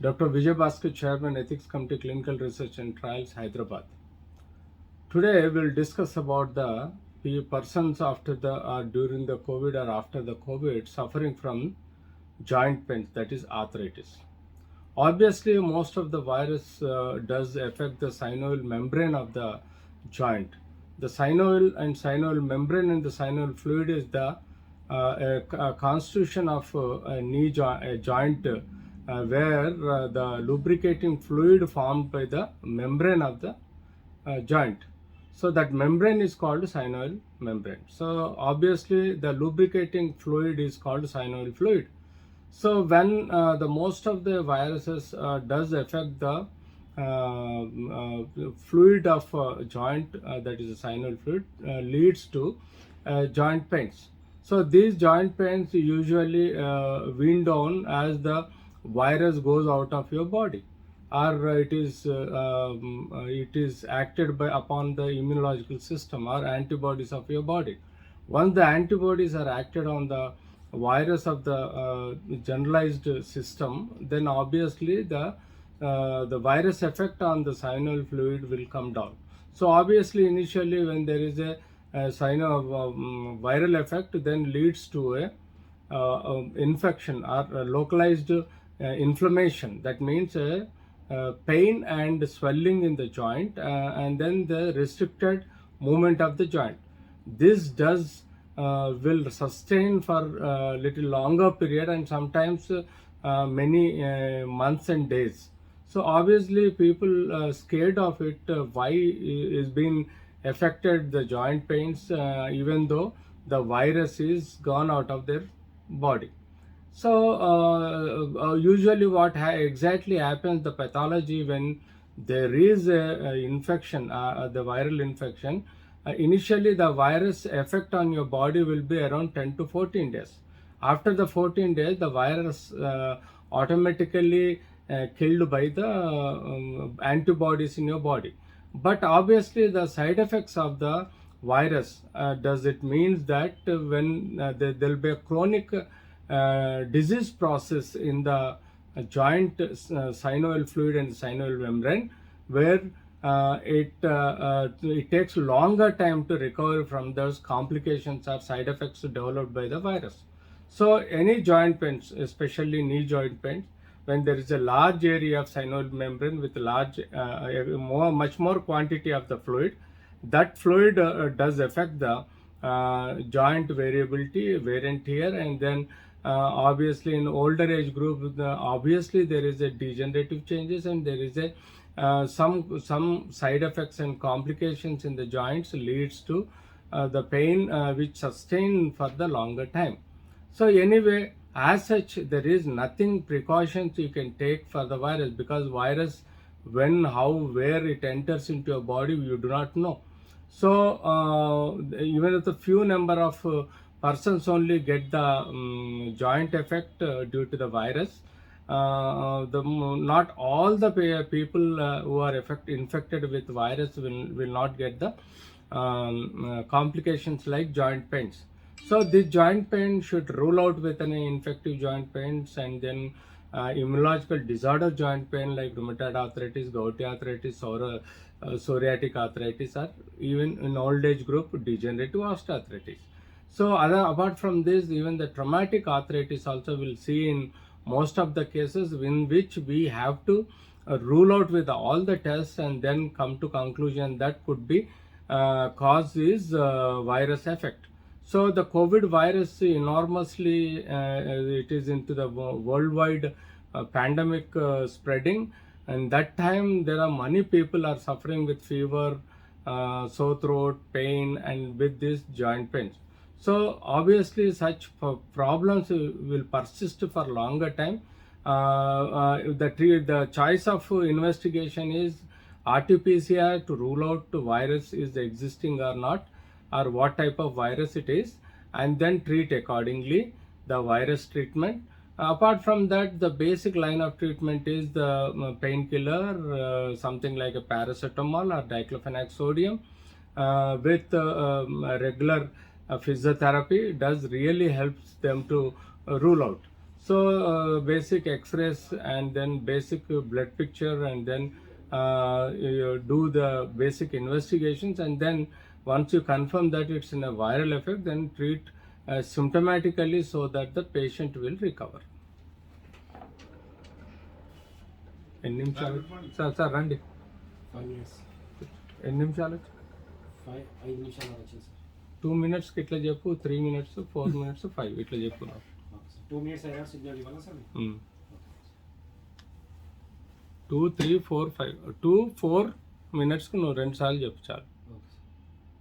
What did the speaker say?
Drvijaybhasker, Chairman, Ethics Committee, Clinical Research and Trials, Hyderabad. Today we'll discuss about the persons after the or during the COVID or after the COVID suffering from joint pains, that is arthritis. Obviously, most of the virus does affect the synovial membrane of the joint. The synovial and synovial membrane and the synovial fluid is the a constitution of a joint where the lubricating fluid formed by the membrane of the joint. So that membrane is called synovial membrane. So obviously the lubricating fluid is called synovial fluid. So when the most of the viruses does affect the fluid of joint, that is a synovial fluid, leads to joint pains. So these joint pains usually wean down as the virus goes out of your body, or it is acted by upon the immunological system or antibodies of your body. Once the antibodies are acted on the virus of the generalized system, then obviously the virus effect on the synovial fluid will come down. So obviously initially when there is a viral effect, then leads to a infection or localized inflammation. That means pain and swelling in the joint, and then the restricted movement of the joint. This does will sustain for a little longer period, and sometimes many months and days. So obviously people scared of it. Why is being affected the joint pains even though the virus is gone out of their body. So usually what exactly happens, the pathology when there is a infection, the viral infection, initially the virus effect on your body will be around 10 to 14 days. After the 14 days, the virus automatically killed by the antibodies in your body. But obviously the side effects of the virus, does it means that when there will be a chronic disease process in the joint synovial fluid and synovial membrane, where it takes longer time to recover from those complications or side effects developed by the virus. So any joint pains, especially knee joint pains, when there is a large area of synovial membrane with large much more quantity of the fluid, that fluid does affect the joint variability, wear and tear, and then obviously in older age group, obviously there is a degenerative changes, and there is a some side effects and complications in the joints leads to the pain which sustain for the longer time. So anyway, as such, there is nothing precautions you can take for the virus, because virus, when, how, where it enters into your body, you do not know. So even if a few number of persons only get the joint effect due to the virus, not all the people who are infected with virus will not get the complications like joint pains. So this joint pain should rule out with an infective joint pains, and then immunological disorder joint pain like rheumatoid arthritis, gouty arthritis, or psoriatic arthritis, or even in old age group degenerative osteoarthritis. So apart from this, even the traumatic arthritis also will see in most of the cases, in which we have to rule out with all the tests and then come to conclusion that could be cause is virus effect. So the COVID virus enormously, it is into the worldwide pandemic spreading, and that time there are many people are suffering with fever, sore throat, pain, and with these joint pains. So obviously such problems will persist for longer time. The choice of investigation is RT-PCR to rule out the virus is existing or not, or what type of virus it is, and then treat accordingly the virus treatment. Apart from that, the basic line of treatment is the painkiller, something like a paracetamol or diclofenac sodium, with regular physiotherapy does really helps them to rule out. So basic x-rays and then basic blood picture, and then you do the basic investigations, and then once you confirm that it's in a viral effect, then treat symptomatically so that the patient will recover. ఎన్ని నిమిషాలు sir sir రండి 5 minutes. ఎన్ని నిమిషాలు 5 నిమిషాలు వచ్చింది sir. 2 minutes ఇట్లా చెప్పు, 3 minutes 4 minutes 5 ఇట్లా చెప్పు నాకు. 2 minutes అయినా సిగ్నల్ ఇవ్వాలా సార్? 2 3 4 5 2 4 minutes నువ్వు 2 సార్లు చెప్పు చాలు.